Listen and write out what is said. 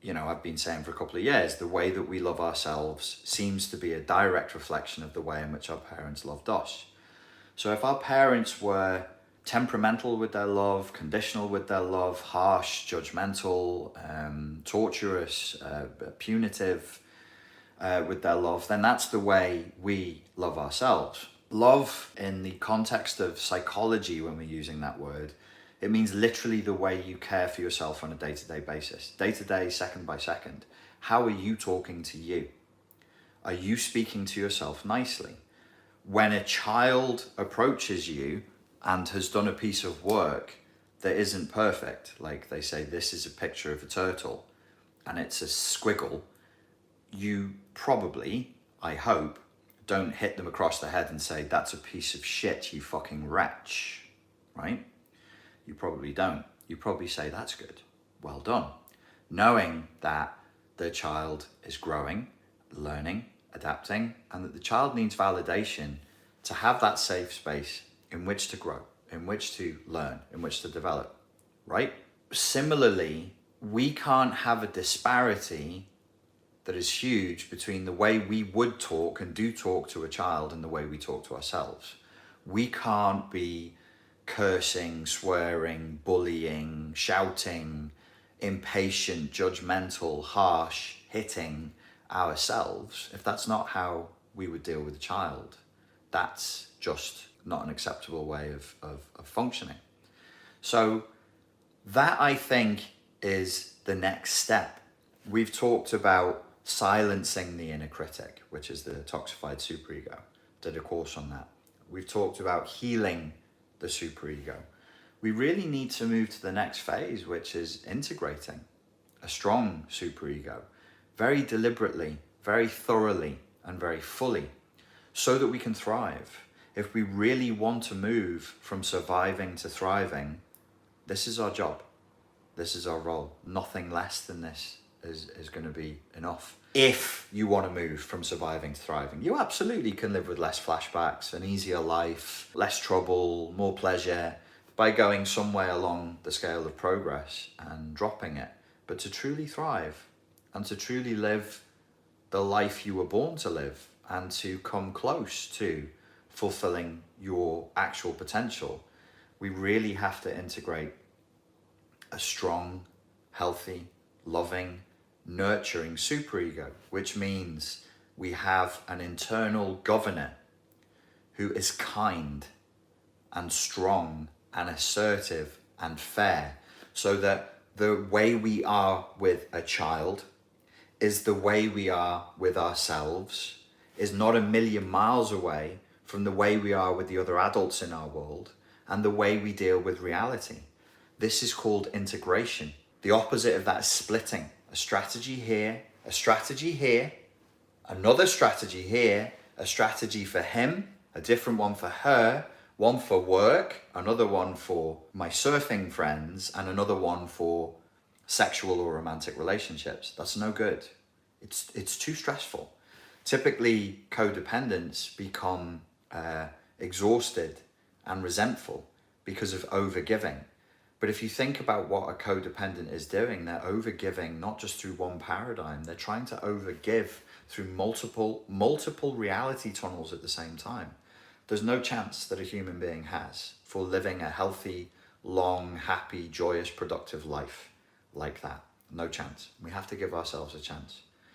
I've been saying for a couple of years, the way that we love ourselves seems to be a direct reflection of the way in which our parents loved us. So if our parents were temperamental with their love, conditional with their love, harsh, judgmental, torturous, punitive with their love, then that's the way we love ourselves. Love, in the context of psychology, when we're using that word, it means literally the way you care for yourself on a day-to-day basis. Day-to-day, second by second. How are you talking to you? Are you speaking to yourself nicely? When a child approaches you and has done a piece of work that isn't perfect, like they say, this is a picture of a turtle, and it's a squiggle, you probably, I hope, don't hit them across the head and say, that's a piece of shit, you fucking wretch, right? You probably don't. You probably say, that's good, well done. Knowing that the child is growing, learning, adapting, and that the child needs validation to have that safe space in which to grow, in which to learn, in which to develop, right? Similarly, we can't have a disparity that is huge between the way we would talk and do talk to a child and the way we talk to ourselves. We can't be cursing, swearing, bullying, shouting, impatient, judgmental, harsh, hitting ourselves if that's not how we would deal with a child. That's just not an acceptable way of functioning. So that, I think, is the next step. We've talked about silencing the inner critic, which is the toxified superego. Did a course on that. We've talked about healing the superego. We really need to move to the next phase, which is integrating a strong superego very deliberately, very thoroughly, and very fully, so that we can thrive. If we really want to move from surviving to thriving, this is our job. This is our role. Nothing less than this is going to be enough. If you want to move from surviving to thriving, you absolutely can live with less flashbacks, an easier life, less trouble, more pleasure, by going some way along the scale of progress and dropping it. But to truly thrive and to truly live the life you were born to live and to come close to fulfilling your actual potential, we really have to integrate a strong, healthy, loving, nurturing superego, which means we have an internal governor who is kind and strong and assertive and fair, so that the way we are with a child is the way we are with ourselves, is not a million miles away from the way we are with the other adults in our world and the way we deal with reality. This is called integration. The opposite of that is splitting. A strategy here, a strategy here, another strategy here, a strategy for him, a different one for her, one for work, another one for my surfing friends, and another one for sexual or romantic relationships. That's no good. It's too stressful. Typically, codependents become exhausted and resentful because of overgiving. But if you think about what a codependent is doing, they're overgiving not just through one paradigm, they're trying to overgive through multiple reality tunnels at the same time. There's no chance that a human being has for living a healthy, long, happy, joyous, productive life like that. No chance. We have to give ourselves a chance.